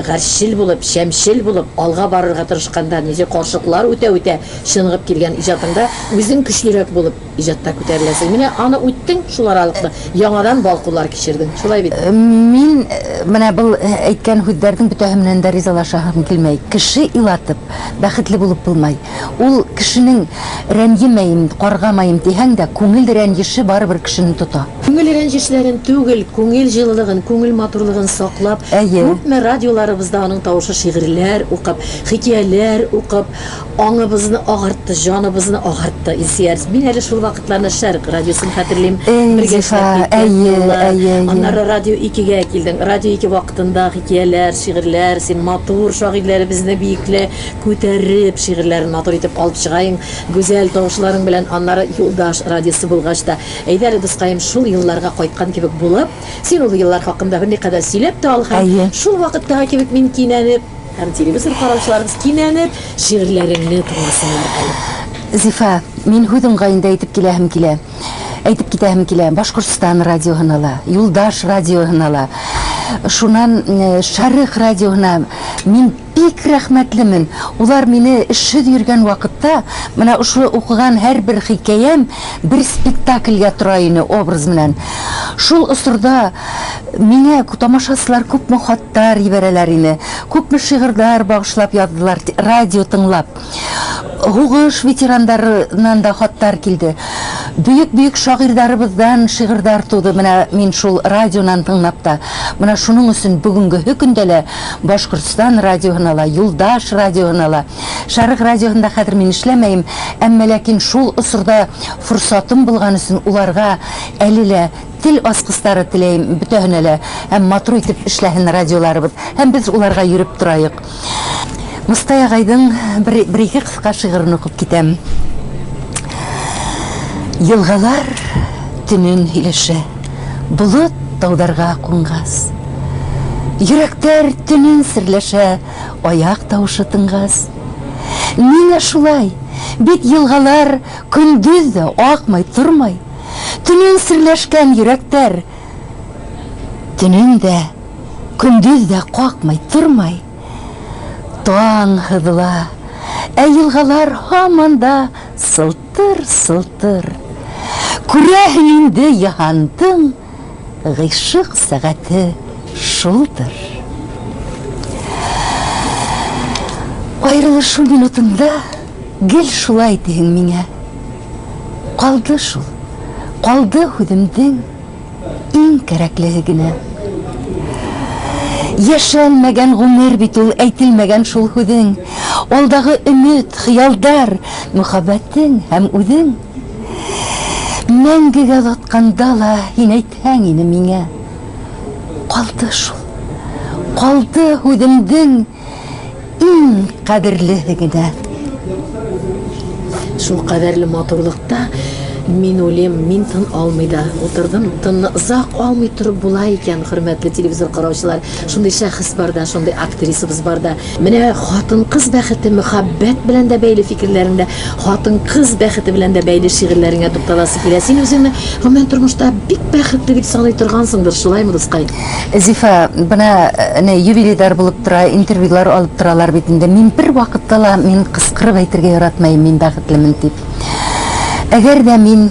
Speaker 2: Гаршил булып, шәмшил булып, алга барырга тырышканда, ничә каршылыклар үтә шынгып килгән иҗатыңда үзең көчлерәк булып иҗатта күтәреләсең. Менә аны үттең, шулар алыкты. Яңадан балкулар кичердең. Шулай бит.
Speaker 3: Мин менә бу әйткән һүзләрнең бөтәһеннән дә ризалашам килмәй. Кеше илатып, бәхетле булып булмай. Ул кешенең рәнҗемәйем, каргамаем дигән дә күңел рәнҗеше барыбер кешене тота.
Speaker 2: Күңел рәнҗешләрен түгел, күңел җылылыгын, күңел матурлыгын саклап, күпме радиоларыбызда аның тавышы шигырьләр укып, хикәяләр укып, аңыбызны агартты, җаныбызны агартты. Илсияр, мин әле шул вакытларны Шәрq радиосын хәтерлим. Аннары радио 2-гә килдең. Радио 2 вакытында хикәяләр, шигырьләр, син матур шагыйрьләребезне биекле күтәреп, шигырьләрен матур итеп алып чыгаең, гүзәл тавышларың белән. Аннары Юлдаш радиосы булгач та, әйдәр дускаем, шул елларга кайткан кебек булып, син ул еллар хакында бер никадәр сөйләп тә ал һәм шул вакыттагы кебек мин кинәнеп, һәм телевизор караучыларыбыз кинәнеп, шигырьләреңне тыңласыннар әле.
Speaker 3: Зифа, мин һүзем гаенда әйтеп киләһем килә. әйтеп китәһем килә. Башкортстан радиоһын ала, Юлдаш радиоһын ала. Шунан Шәрих радиоһына мин бик рәхмәтлемен. Улар мине эшһез йөргән вакытта, менә ошо укыган һәрбер хикәям бер спектакльгә тора ине образ белән. Шул осырда миңа тамашачылар күпме хаттар ибәрәләр ине, күпме шигырьләр багышлап яздылар радио тыңлап. Хугыш ветерандарынан да хаттар килде. Бөек шагыйрьләребездән шигырьләр туды. Менә мин шул радионан тыңлап та. Менә шуның өчен бүгенге көндә лә Башкортстан радиоһын ала, Юлдаш радиоһын ала. Шәрих радиоһында хәзер мин эшләмәйм, әмма ләкин шул осырда фурсатым булган өчен уларга әле лә тел аскыстары теләйм бөтәһенә лә. Һәм матур итеп эшләһен радиоларыбыз. Һәм без уларга йөреп торайык. Мостай агайдың бер-ике кыска шигырын укып китәм. Елгалар төнен һиләшә, болыт таударга кунгас. Йөрәктәр төнен серләшә, аяк тавышы тынгас. Нигә шулай? Бит елгалар көндез дә акмай тормай. Төнен серләшкән йөрәктәр төнен дә көндез дә какмай тормай. Таң хыдыла, ә елгалар һаман да сылтыр. Күрәһең инде яһандың гыйшык сәгате шулдыр. Аерылышу минутында гел шулай тиһең миңа. Калды шул, калды һүҙемдең иң кәрәклеһе генә. Яшәлмәгән ғүмер бит ул, әйтелмәгән шул һүҙең. Алдағы өмөт, хыялдар, мөхәббәтең һәм үҙең. Мәңгегә оҙатҡанда ла һин әйтһәң ине миңә. Ҡалды шул, ҡалды һүҙемдең иң ҡәҙерлеһе генә.
Speaker 2: Шул ҡәҙерле матурлыҡта мин үлем, мин тын алмый да утырдым. Тынны озаҡ алмай тороп була икән, хөрмәтле телевизор ҡараусылар. Шундай шәхес бар да, шундай актрисабыз бар да. Менә хатын-ҡыз бәхете, мөхәббәт белән дә бәйле фикерләрендә, хатын-ҡыз бәхете белән дә бәйле шиғырьләреңә туҡталасы килә. Син үзеңне гомумән тормошта бик бәхетле дип саный торғансыңдыр, шулаймы, дускай?
Speaker 3: Зифа, бына юбилейдар булып тора, интервьюлар алып торалар бит инде. Мин бер вакытта ла мин ҡысҡырып әйтергә яратмайым, мин бәхетлемен дип. Әгәр дә мин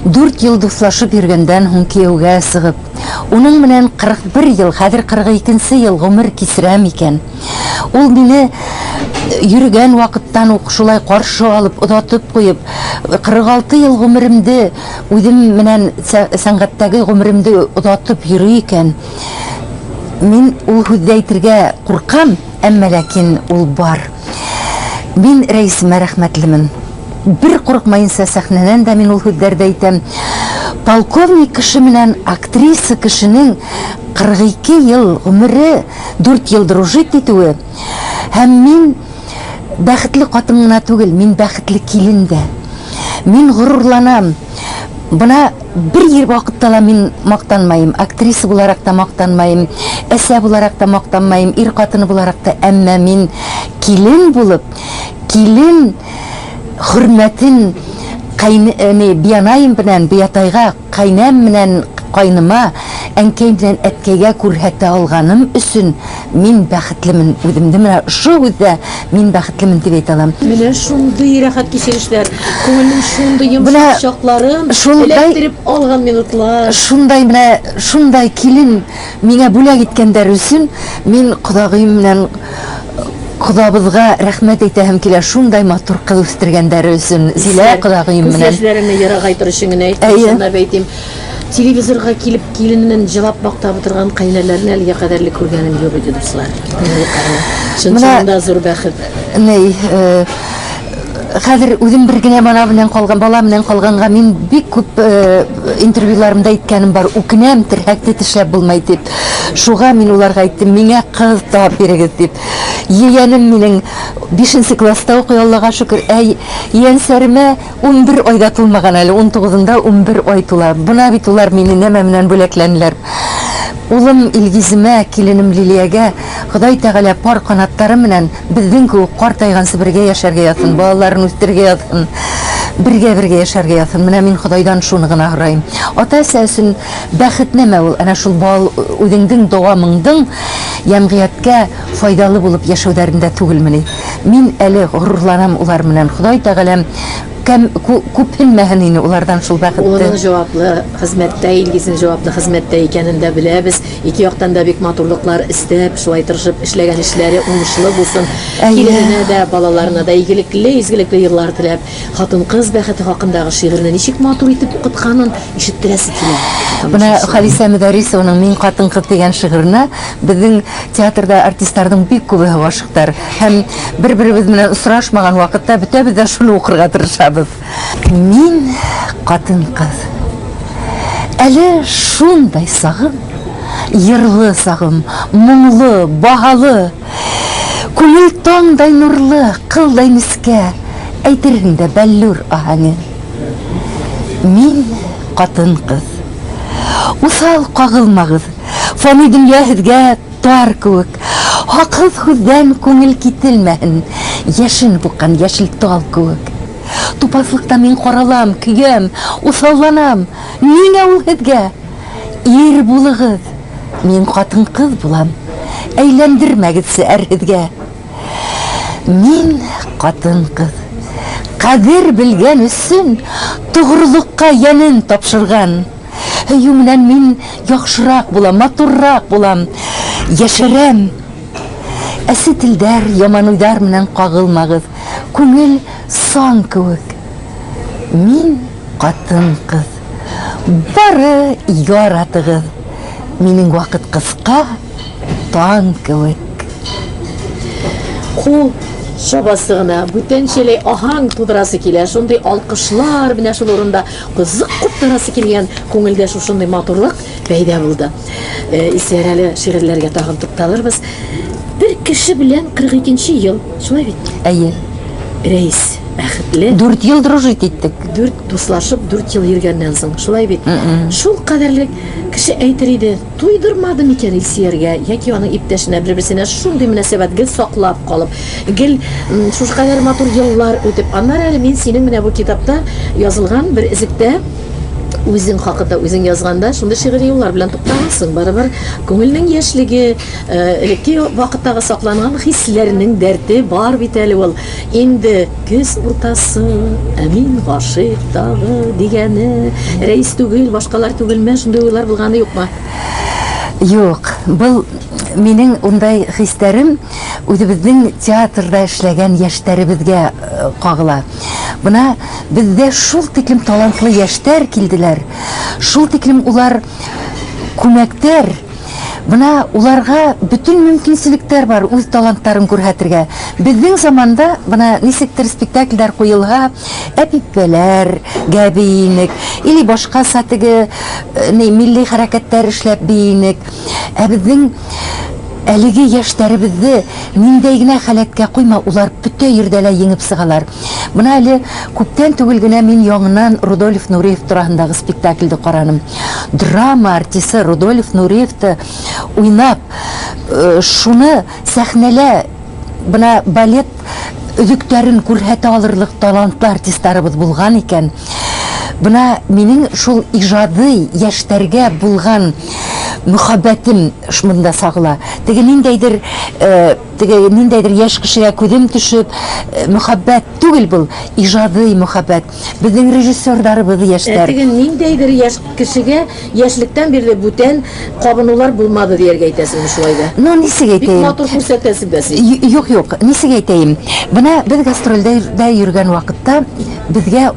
Speaker 3: 4 йыл дуҫлашып йөргәндән һуң кейәүгә сығып, уның менән 41 йыл, хәҙер 42-нсе йыл ғүмер кисерәм икән. Ул мине йөргән ваҡыттан уҡ шулай ҡаршы алып, оҙатып ҡуйып, 46 йыл ғүмеремде, үҙем менән сәнғәттәге ғүмеремде оҙатып йөрөй икән. Мин ул һүҙҙе әйтергә ҡурҡам, әммә ләкин ул бар. Мин рәисемә рәхмәтлемен. Бер ҡурҡмайынса сәхнәнән дә мин ул һүҙҙәрҙе әйтәм. Полковник кеше менән актриса кешенең 42 йыл ғүмере, 4 йыл дружить итеүе. Һәм мин бәхетле ҡатын ғына түгел, мин бәхетле килен дә. Мин ғорурланам. Бына бер ваҡытта ла мин маҡтанмайым. Актриса булараҡ та маҡтанмайым, әсә булараҡ та маҡтанмайым, ир ҡатыны булараҡ та. Әммә мин килен булып, килен хөрмәтен биянайым менән биятайға, ҡайнәм менән ҡайныма, әнкәй менән әткәйгә күрһәтә алғаным өсөн мин бәхетлемен. Үҙемде менә шул үҙҙә мин бәхетлемен дип әйтә алам.
Speaker 2: Менә шундай рәхәт кисерешләр, күңелнең шундай йомшаҡ чаҡларын эләктереп алған минутлар.
Speaker 3: Шундай килен миңә бүләк иткәндәр өсөн мин ҡоҙағыйым менән Ҡоҙабыҙға рәхмәт әйтәһем килә, шундай матур ҡыҙ үҫтергәндәре өсөн. Зилә ҡоҙағыйым менән. Күҙ йәштәремне йырағай торышың генә әйтеп, телевизорға килеп килененән җавап маҡтап торған ҡәйнәләрен әлегә ҡәҙәрле күргәнем юҡ иде, дуҫлар. Шунда зур бәхет. Хәҙер үҙем бер генә бала менән ҡалғанға мин бик күп интервьюларымда әйткәнем бар. Үкенәм, терһәкте тешләп булмай дип. Шуға мин уларға әйттем, миңә ҡыҙ табып бирегеҙ дип. Ейәнем минең 5-нче класста уҡый, Аллаға шөкөр. Ейәнсәремә 11 айда тулмаған әле, 19-ында 11 ай тула. Бына бит улар мине нәмә менән бүләкләнеләр. Улым Илгиземә, киленем Лилиягә, Хоҙай Тәғәлә пар ҡанаттары менән беҙҙең кеүек ҡартайғансы бергә йәшәргә яҙһын, балаларын үҫтергә яҙһын. бергә яшәргә ятсын. Менә мин Ходайдан шуны гына һорыйм. Ата-әсә өчен бәхет нәмә ул? Әнә шул бал үзеңнең дәвамыңның җәмгыятькә файдалы булып яшәүләрендә түгелмени? Мин әле горурланам улар менән. Ходай Тәгаләм күп һилмәһен инде улардан шул бәхетте.
Speaker 2: Улының җаваплы хезмәттә, Илгизнең җаваплы хезмәттә икәнен дә беләбез. Ике яктан да бик матурлыклар истәп, шулай тырышып эшләгән эшләре уңышлы булсын. Килененә дә, балаларына да игелекле, изгелекле еллар теләп, хатын-кыз бәхете хакындагы шигырьне ничек матур итеп укытканын ишеттерәсе килә.
Speaker 3: Менә Халисә Мөдәррисованың «Мин хатын-кыз» дигән шигыренә безнең театрда артистларның бик күбе гашыктар. Һәм бер-беребез белән очрашмаган вакытта бөтәбез дә шуны укырга тырышабыз. Мин хатын-кыз. Әле шундай сагым, йырлы сагым, моңлы, баһалы, күңел таңдай нурлы, кылдай мискә, әйтерһең дә бәллүр аһәңе. Мин хатын-кыз. Усал кагылмагыз, фани дөнья һезгә тар кебек. Хаксыз хүздән күңел кителмәһен, яшен буккан яшел тал кебек. Тупаслыкта мин каралам, көям, усалланам. Нигә ул һезгә? Ир булыгыз. Мин хатын-кыз булам. Әйләндермәгез сәрһезгә. Мин хатын-кыз. Кадер белгән өчен тугрылыкка янын тапшырган. Һөю менән мин яхшырак булам, матуррак булам. Яшәрәм. Әсе телдәр, яман уйдар менән кагылмагыз. Күңел сан кебек. Мин хатын-кыз. Бары яратыгыз. Минең вакыт кыска, таң кебек.
Speaker 2: Кул шабасы гына бүтәнчәләй аһаң тудырасы килә. Шундый алкышлар менә шул урында кызык куптырасы килгән күңелдә шушындай матурлык пәйда булды. Исәрәле шигырьләргә тагын тукталырбыз. Бер кеше белән 42нче ел, шулай бит?
Speaker 3: Әйе.
Speaker 2: Рәис бәхетле.
Speaker 3: 4 ел дружить иттек.
Speaker 2: 4 дуслашып 4 ел йөргәннән соң, шулай бит? Шул кадәрлек кеше әйтер иде, туйдырмады микән Илсияргә яки аның иптәшенә бер-берсенә шундый мөнәсәбәт гел саклап калып, гел шушы кадәр матур еллар үтеп, аннары әле мин синең менә бу китапта язылган бер изектә үзең хакында үзең язганда шундый шигъри юллар белән тукталасың. Барыбер күңелнең яшьлеге, элекке вакыттагы сакланган хисләрнең дәрте бар бит әле ул. Инде көз уртасы, мин гашыйк тагы дигәне, Рәис түгел, башкалар түгелме, шундый уйлар булганы юкмы?
Speaker 3: Юк, был минең ундай хисләрем үзебезнең театрда эшләгән яшьләребезгә кагыла. Бuna бездә шул тиклем талантлы яшьтәр килделәр. Шул тиклем улар күмәктәр. Бuna уларга бүтән мөмкинлекләр бар үз талантларын күрһәтергә. Безнең заманда бuna нисектер спектакльләр куелга, әпипәләр, гәбинек, или башка сатыгы милли хәрәкәтләр эшләп бийник. Безнең әлеге яшьләребезне ниндәй генә халәткә куйма, улар бүтән йөрдә лә еңеп сыгалар. Бuna әле күптән түгел генә мин яңынан Рудольф Нуриев турасындагы спектакльдә караным. Драма артисты Рудольф Нуриевты уйнап, шуны сәхнәлә бuna балет үзүктәрен күрһәтә алырлык талантлы артистларыбыз булган икән. Бuna минең шул иҗади яшьләргә булган мөхәббәтем шунда сагыла. Теге ниндәйдер яшь кешегә күзем төшеп, мөхәббәт түгел бул, иҗади мөхәббәт. Безнең режиссерларыбыз яшьләр.
Speaker 2: Теге ниндәйдер яшь кешегә яшьлектән бирле бүтән кабынулар булмады дияргә әйтәсеңме шулай да?
Speaker 3: Ну, нисек әйтәйем?
Speaker 2: Бик матур күрсәтәсең дә син.
Speaker 3: Юк, нисек әйтәйем? Бuna без гастрольдә йөргән вакытта безгә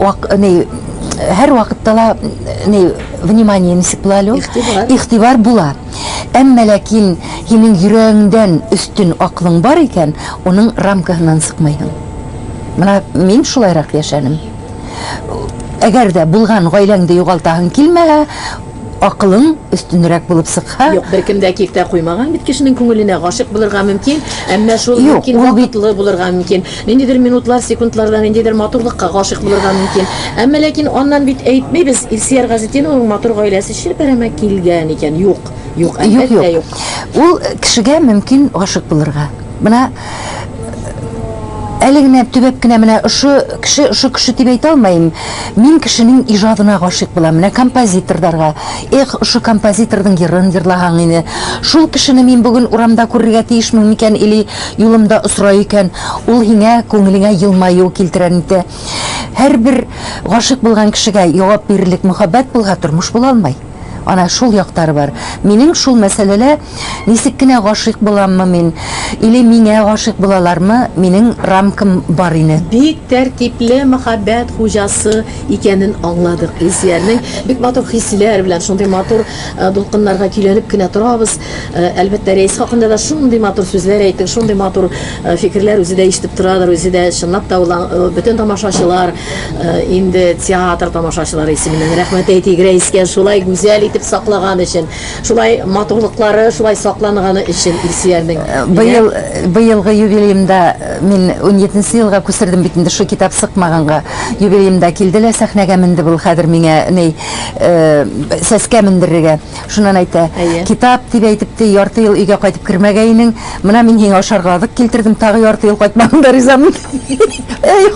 Speaker 3: һәр вакытта ла внимание нисек була әле? Игътибар була. Әмма ләкин һинең йөрәгеңдән өстен аклың бар икән, уның рамкаһыннан сыкмайһың. Менә мин шулайрак яшәнем. Әгәр дә булган гаиләңдә югалтаһың килмәһә, акылың өстенрәк булып сыкһа.
Speaker 2: Юк, беркем дә киртә куймаган бит кешенең күңеленә гашык булырга мөмкин, әмма шул мөмкин вакытлы булырга мөмкин. Ниндидер минутлар, секундларда ниндидер матурлыкка гашык булырга мөмкин. Әмма ләкин аннан бит әйтмәйбез, Илсияр Газетиновның матур гаиләсе Ширбәрәмә килгән икән. Юк, әлбәттә юк.
Speaker 3: Ул кешегә мөмкин гашык булырга. Бuna әле генә төбәп кенә менә ошо кеше дип әйтә алмыйм. Мин кешенең иҗадына гашыйк булам. Менә композиторларга. Эх, ошо композиторның йырын йырлаган ине. Шул кешене мин бүген урамда күрергә тиешмен микән или юлымда осрый икән. Ул һиңә күңелеңә елмаю килтерән ите. Һәрбер гашыйк булган кешегә җавап бирерлек мөхәббәт булга тормыш була алмый. Ана шул яктары бар. Минем шул мәсьәләлә нисек кенә гашыйк буламмы мин, или миңа гашыйк булалармы, минем рамкам бар ине.
Speaker 2: Бик тәртипле мәхәббәт хуҗасы икәнен аңладык. Изиярның бик матур хисләр белән шундый матур дулкыннарга көйләнеп кенә торабыз. Әлбәттә, рәис хакында да шундый матур сүзләр әйтте, шундый матур фикерләр үзе дә ишетеп торадыр, үзе дә чынлап та бөтен тамашачылар, инде театр тамашачылары исеменнән рәхмәт әйтик рәискә шулай гүзәл итеп саклаган өчен, шулай матурлыклары шулай сакланганы өчен Илсиярның.
Speaker 3: Быелгы юбилеемда мин 17 елга күсердем бит инде шу китап сыкмаганга. Юбилеемда килделәр сәхнәгә менде бул хәзер миңа сәскә мендерергә. Шуннан әйтә, китап дип әйтепте, ярты ел өйгә кайтып кермәгәйнең, менә мин һиңа ашаргалык килтердем, тагы ярты ел кайтмаганда ризамын.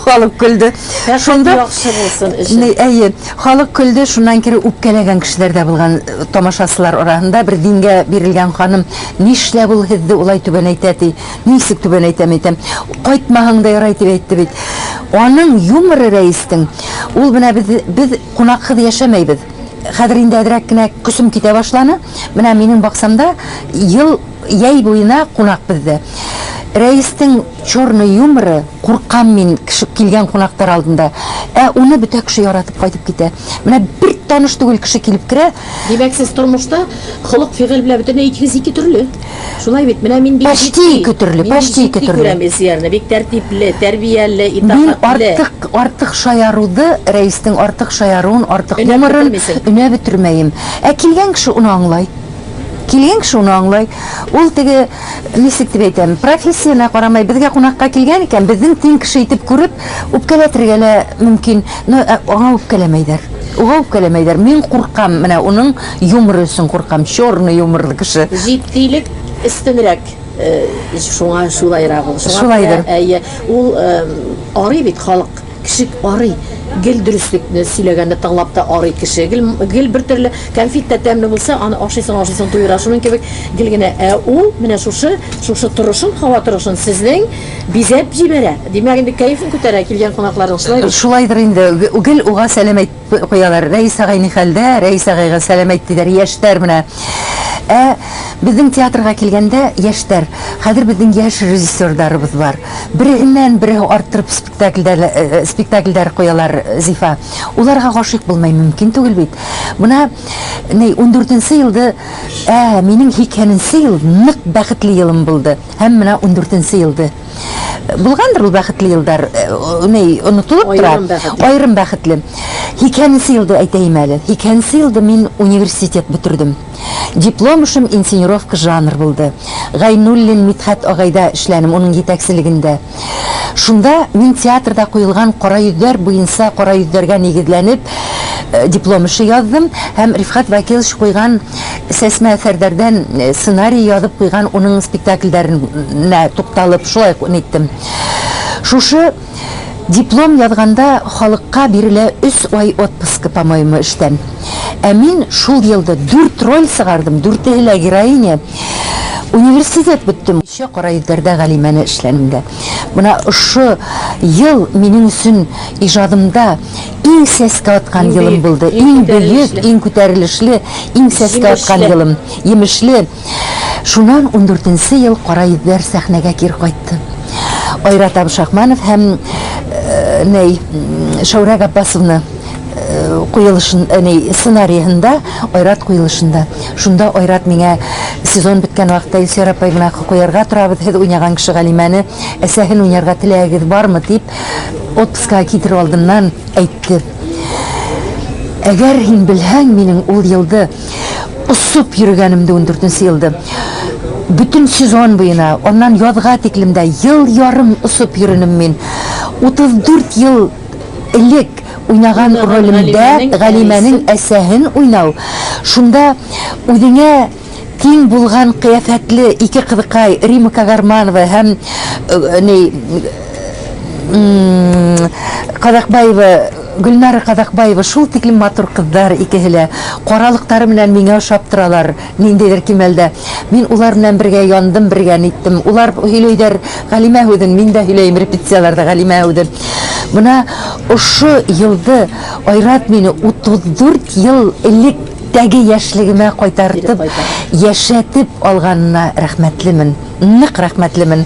Speaker 3: Халык көлде.
Speaker 2: Шунда яхшы булсын өчен.
Speaker 3: Халык көлде, шуннан кире үпкәләгән кешеләр дә булган тамашасылар арасында бер дингә бирелгән ханым, нишләп ул һезде улай түбән әйтә, нисек түбән әйтәм. Кайтмаһаң да ярый дип әйтте бит. Аның юморы рәистең. Ул менә без кунаксыз яшәмәйбез. Хәзер инде әдрәк кенә көсем китә башланы. Менә минем баксамда ел яй буена кунак бездә. Рәистең чорный юморы куркам мин килгән кунактар алдында. Уны бөтә кеше яратып кайтып китә. Менә бер таныш түгел кеше килеп керә.
Speaker 2: Димәк, сез тормышта холык-фигыль белән бөтенләй ике төрле. Шулай бит, менә мин бик
Speaker 3: почти ике төрле.
Speaker 2: Күрәм бик тәртипле, тәрбияле,
Speaker 3: итагатле. Мин артык шаяруды, рәистең артык шаяруын, артык юморын үнә бетермәйем. Килгән кеше уны аңлай. Килгән кеше уны аңлай. Ул теге нисек дип әйтәм, профессияна карамай безгә кунакка килгән икән, безнең тиң кеше итеп күреп, үпкәләтергә лә мөмкин. Аңа үпкәләмәйдер. Мин куркам, менә уның юморы өчен куркам, чорный юморлы кеше.
Speaker 2: Җитдилек өстенрәк. Шуңа шулайрак ул.
Speaker 3: Шулайдыр.
Speaker 2: Ул арый бит халык. Кеше арый. Гел дөреслекне сөйләгәндә тыңлап та арый кеше. Гел бер төрле конфет тә тәмле булса, аны ашыйсың туйра. Шуның кебек гел генә ул менә шушы торышын, һава торышын сезнең бизәп җибәрә. Димәк, инде кайфын күтәрә килгән кунакларның шулай.
Speaker 3: Шулайдыр инде. Гел уга сәлам әйтеп куялар. Рәис агай ни хәлдә? Рәис агайга сәлам әйттеләр. Яшьтәр менә. Безнең театрга килгәндә яшьтәр. Хәзер безнең яшь режиссерларыбыз бар. Береннән бире арттырып спектакльләр куялар, Зифа. Уларга гашыйк булмай мөмкин түгел бит. Буна 14нче елда, минем 2нче ел нык бәхетле елым булды. Һәм менә 14нче елда булгандыр ул бәхетле елдар. Онытылып тора. Айрым бәхетле. 2нче елда әйтәйм әле. 2нче елда мин университет бетердем. Диплом эшем инсценировка жанр булды. Гайнуллин Митхат агайда эшләнем, уның җитәкчелегендә. Шунда мин театрда куелган кара йөзләр буенча кара йөзләргә нигезләнеп диплом эше яздым һәм Рифхат Вакилович куйган сәсмә әсәрләрдән сценарий язып куйган уның спектакльләренә тукталып шулай әйттем. Шушы диплом язганда халыкка бирелә 3 ай отпуска, по-моему, эштән. Мин шул елда 4 роль сыгардым, 4 героиня. Университет беттем. Еще кара йөзләрдә Галимәне эшләнемдә. Буна ошо ел минем өчен иҗадымда иң сәскә аткан елым булды. Иң бөек, иң күтәрелешле, иң сәскә аткан елым. Емешле. Шуннан 14нче ел кара йөзләр сәхнәгә кир кайтты. Айрат Абшахманов һәм Шаурә Габбасовна куелышын, сценарийында, Айрат куелышында. Шунда Айрат миңа сезон биткән вакытта Илсөйрә апай гына куярга торабыз, һез уйнаган кеше Галимәне, әсәһен уйнарга теләгегез бармы дип отпуска китереп алдымнан әйтте. Әгәр һин белһәң, минем ул елда усып йөргәнемдә 14нче елда бүтән сезон буена, оннан язга тиклемдә ел ярым усып йөренем мин. 34 ел элек уйнаган ролемдә Галимәнең әсәһен уйнау. Шунда үзеңә тиң булган кыяфәтле ике кызыкай Рима Кагарманова һәм Кадакбаева, Гөлнара Кадакбаева шул тиклем матур кыздар икеһеле. Каралыктары менән миңа ошап торалар. Ниндидер кимәлдә. Мин улар белән бергә яндым, бергә ниттем. Улар һөйләйдер Галимә һүден, мин дә һөйләйм репетицияларда Галимә һүден. Менә ошо елды Айрат мине 34 ел электәге яшьлегемә кайтартып, яшәтеп алганына рәхмәтлемен. Нык рәхмәтлемен.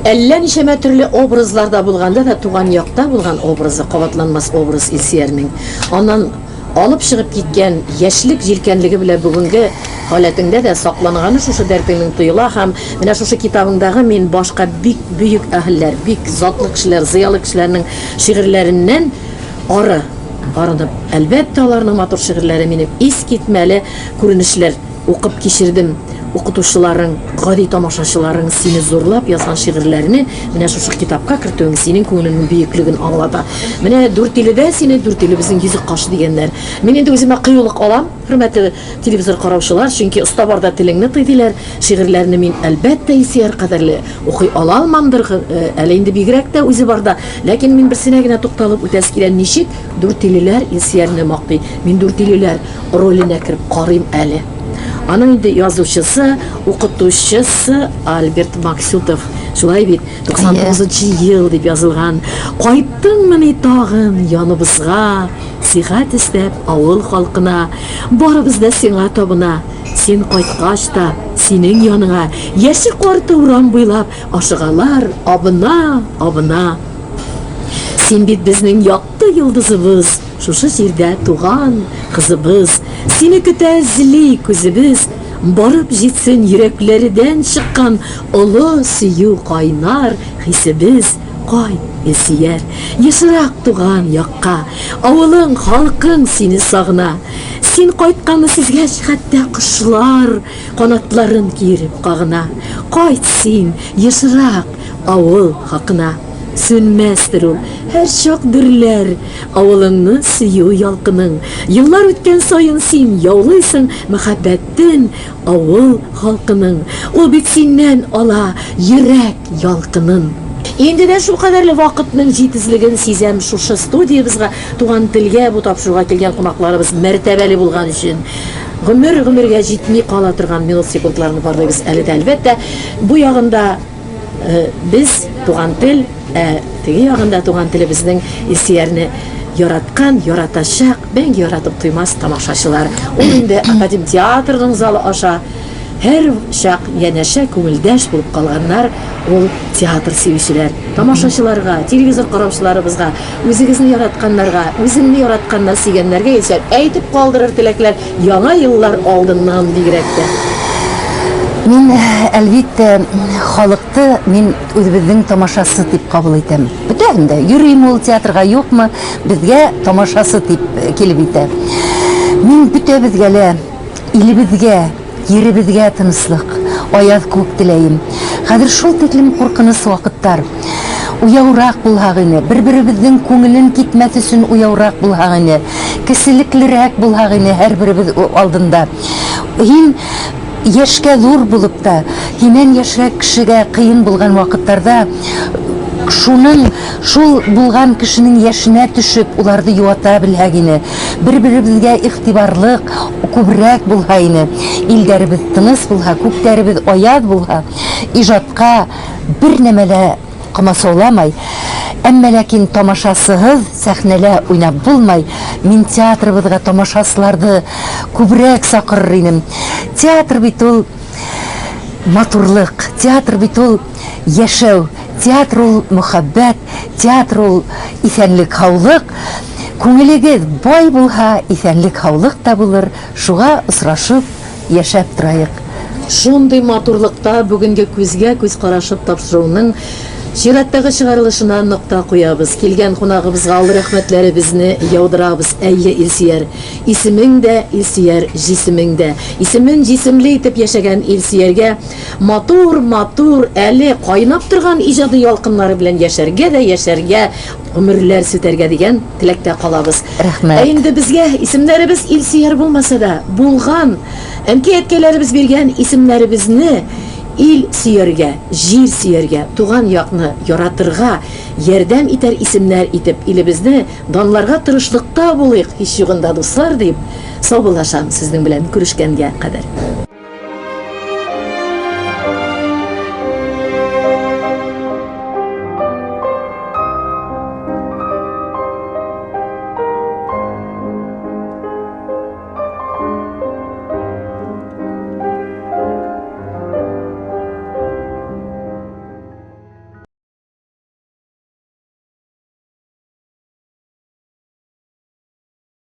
Speaker 2: Әллә нишәмә төрле образларда булганда да туган якта булган образы, кабатланмас образ Илсиярның. Аннан алып чыгып киткән яшьлек җилкәнлеге белән бүгенге халәтеңдә дә сакланганы шушы дәртеңнең тоела һәм менә шушы китабыңдагы мин башка бик бөек әһелләр, бик затлы кешеләр, зыялы кешеләрнең шигырьләреннән арынып, әлбәттә аларның матур шигырьләре минем искитмәле күренешләр укып кичердем. Укытучыларың, гади тамашачыларың сине зурлап язган шигырьләрне менә шушы китапка кертүең синең күңелеңнең бөеклеген аңлата. Менә Дүртиледә сине Дүртиле безнең йөзек кашы дигәннәр. Мин инде үземә кыюлык алам, хөрмәтле телевизор караучылар, чөнки оста барда телеңне тыйдылар. Шигырьләрне мин әлбәттә Илсияр кадәрле укый ала алмамдыр, әле инде бигрәк тә үзе барда. Ләкин мин берсенә генә тукталып үтәс килә, ничек Дүртилеләр Илсиярны мактый. Мин Дүртилеләр роленә кереп карыйм әле. Аның инде язучысы, укытучысы Альберт Максютов. Шулай бит 99 ел дип язылган. Кайттыңмы тагын яныбызга, сихәт истәп авыл халкына, барыбыз да сиңа табына. Син кайткач та синең яныңа, яши карты урам буйлап ашыгалар, абына. Син бит безнең якты йолдызыбыз. Шушы җирдә туган кызыбыз, сине көтә зли күзебез, барып җитсен йөрәкләрдән чыккан олы сөю кайнар хисебез. Кай, Илсияр, ешрак туган якка, авылың, халкың сине сагына. Син кайтканны сизгәч, хәтта кошлар канатларын киереп кагына. Кайт син, ешрак авыл хакына. Сөнмәстер ул, һәр чак дөрләр авылыңны сөю ялкының. Еллар үткән саен син яулыйсың мәхәббәттен авыл халкының. Ул бит синнән ала йөрәк ялкынын. Инде дә шул кадәрле вакытның җитезлеген сизәм шушы студиябызга туган телгә бу тапшыруга килгән кунакларыбыз мәртәбәле булган өчен. Гомергә җитми кала торган минут секундларны барлыгыз әле дә әлбәттә бу ягында без туган тел, теге ягында туган телебезнең Илсиярны яраткан, яратачак, мәңге яратып туймас тамашачылар. Ул инде Академ театрының залы аша һәр чак янәшә күңелдәш булып калганнар. Ул театр сөючеләр, тамашачыларга, телевизор караучыларыбызга, үзегезне яратканнарга, үзеңне яратканнар сөйгәннәргә исә әйтеп калдырыр теләкләр яңа еллар алдыннан бигрәк тә.
Speaker 3: Мин әлбәттә халыкты мин үзебезнең тамашасы дип кабул итәм. Бөтен дә йөрим ул театрга юкмы, безгә тамашасы дип килеп итә. Мин бөтәбезгә лә, илебезгә, йөребезгә тынычлык, аяз күк теләйм. Хәзер шул тиклем куркыныч вакыттар. Уяурак булһак ине, бер-беребезнең күңелен китмәс өчен уяурак булһак ине, кешелеклерәк булһак ине һәрберебез алдында. Һин яшькә зур булып та, һиннән яшьрәк кешегә кыен булган вакыттарда шул булган кешенең яшенә төшеп, уларды юата белһәк ине, бер-беребезгә игътибарлык күбрәк булһа ине, илдәребез тыныч булһа, күктәребез аяз булһа, иҗатка бер нәмәлә кымасауламай, әмма ләкин тамашасыгыз сәхнәлә уйнап булмай. Мин театрыбызга тамашасыларды күбрәк сакырыр идем. Театр бит ул матурлык, театр бит ул яшәү, театр ул мөхәббәт, театр ул исәнлек, һаулык. Күңелегез бай булһа, исәнлек, һаулык та булыр. Шуга осрашып яшәп торайык.
Speaker 2: Шундый матурлыкта бүгенге күзгә күз карашып тапшыруның чираттагы чыгарылышына нокта куябыз. Килгән кунагыбызга алды рәхмәтләребезне яудырабыз. Әйе, Илсияр, исемең дә Илсияр, җисемең дә. Исемен җисемле итеп яшәгән Илсияргә матур, әле кайнап торган иҗади ялкыннары белән яшәргә, гомерләр сүтәргә дигән теләктә калабыз.
Speaker 3: Рәхмәт.
Speaker 2: Инде безгә исемнәребез Илсияр булмаса да, булган әнкәй-әткәйләребез биргән исемнәребезне ил сөяргә, җир сөяргә, туган якны яратырга ярдәм итәр исемнәр итеп илебезне данларга тырышлыкта булыйк һич югында дуслар дип саубуллашам сезнең белән күрешкәнгә кадәр.